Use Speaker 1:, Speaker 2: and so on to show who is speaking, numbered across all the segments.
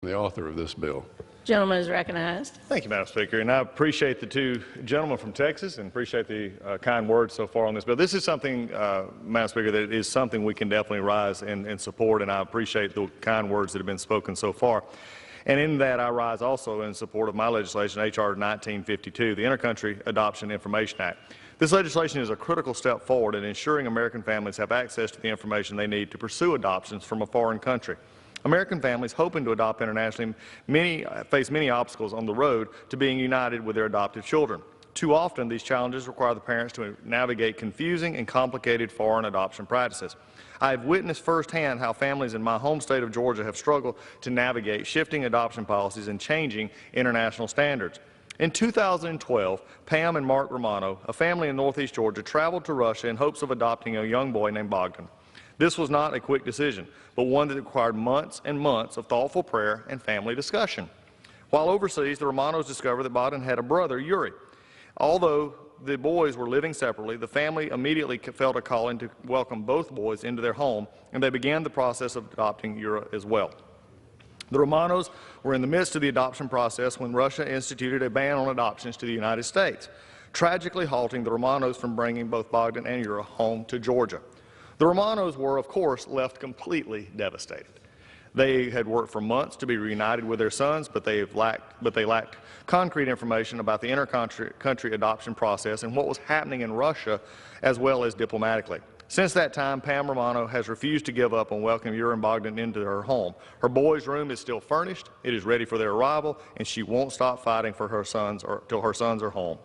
Speaker 1: The author of this bill.
Speaker 2: Gentleman is recognized.
Speaker 3: Thank you, Madam Speaker. And I appreciate the two gentlemen from Texas and appreciate the kind words so far on this bill. This is something, Madam Speaker, that is something we can definitely rise and support, and I appreciate the kind words that have been spoken so far. And in that, I rise also in support of my legislation, H.R. 1952, the Intercountry Adoption Information Act. This legislation is a critical step forward in ensuring American families have access to the information they need to pursue adoptions from a foreign country. American families hoping to adopt internationally face many obstacles on the road to being united with their adoptive children. Too often, these challenges require the parents to navigate confusing and complicated foreign adoption practices. I have witnessed firsthand how families in my home state of Georgia have struggled to navigate shifting adoption policies and changing international standards. In 2012, Pam and Mark Romano, a family in northeast Georgia, traveled to Russia in hopes of adopting a young boy named Bogdan. This was not a quick decision, but one that required months and months of thoughtful prayer and family discussion. While overseas, the Romanos discovered that Bogdan had a brother, Yuri. Although the boys were living separately, the family immediately felt a calling to welcome both boys into their home, and they began the process of adopting Yuri as well. The Romanos were in the midst of the adoption process when Russia instituted a ban on adoptions to the United States, tragically halting the Romanos from bringing both Bogdan and Yuri home to Georgia. The Romanos were, of course, left completely devastated. They had worked for months to be reunited with their sons, but they lacked concrete information about the intercountry adoption process and what was happening in Russia, as well as diplomatically. Since that time, Pam Romano has refused to give up on welcoming Yuri and Bogdan into her home. Her boys' room is still furnished, it is ready for their arrival, and she won't stop fighting for her sons till her sons are home.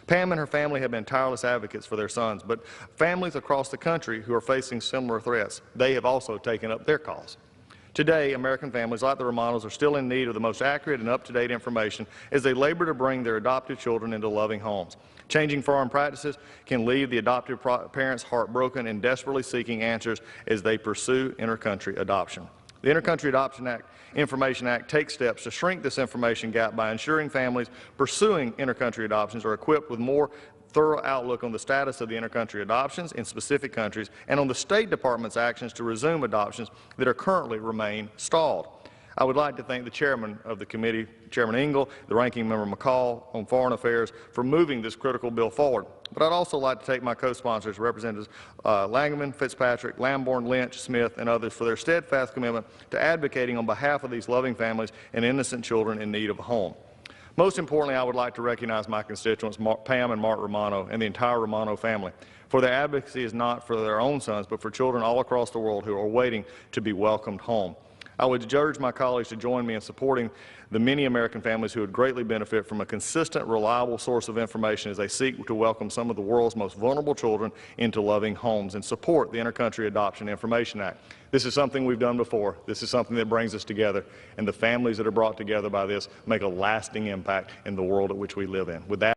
Speaker 3: Pam and her family have been tireless advocates for their sons, but families across the country who are facing similar threats, they have also taken up their cause. Today, American families like the Romanos are still in need of the most accurate and up-to-date information as they labor to bring their adoptive children into loving homes. Changing foreign practices can leave the adoptive parents heartbroken and desperately seeking answers as they pursue intercountry adoption. The Intercountry Adoption Information Act takes steps to shrink this information gap by ensuring families pursuing intercountry adoptions are equipped with more thorough outlook on the status of the intercountry adoptions in specific countries and on the State Department's actions to resume adoptions that are currently remain stalled. I would like to thank the chairman of the committee, Chairman Engel, the ranking member McCall on Foreign Affairs for moving this critical bill forward. But I'd also like to take my co-sponsors, Representatives Langman, Fitzpatrick, Lamborn, Lynch, Smith, and others for their steadfast commitment to advocating on behalf of these loving families and innocent children in need of a home. Most importantly, I would like to recognize my constituents, Pam and Mark Romano, and the entire Romano family, for their advocacy is not for their own sons, but for children all across the world who are waiting to be welcomed home. I would urge my colleagues to join me in supporting the many American families who would greatly benefit from a consistent, reliable source of information as they seek to welcome some of the world's most vulnerable children into loving homes and support the Intercountry Adoption Information Act. This is something we've done before. This is something that brings us together, and the families that are brought together by this make a lasting impact in the world at which we live in. With that,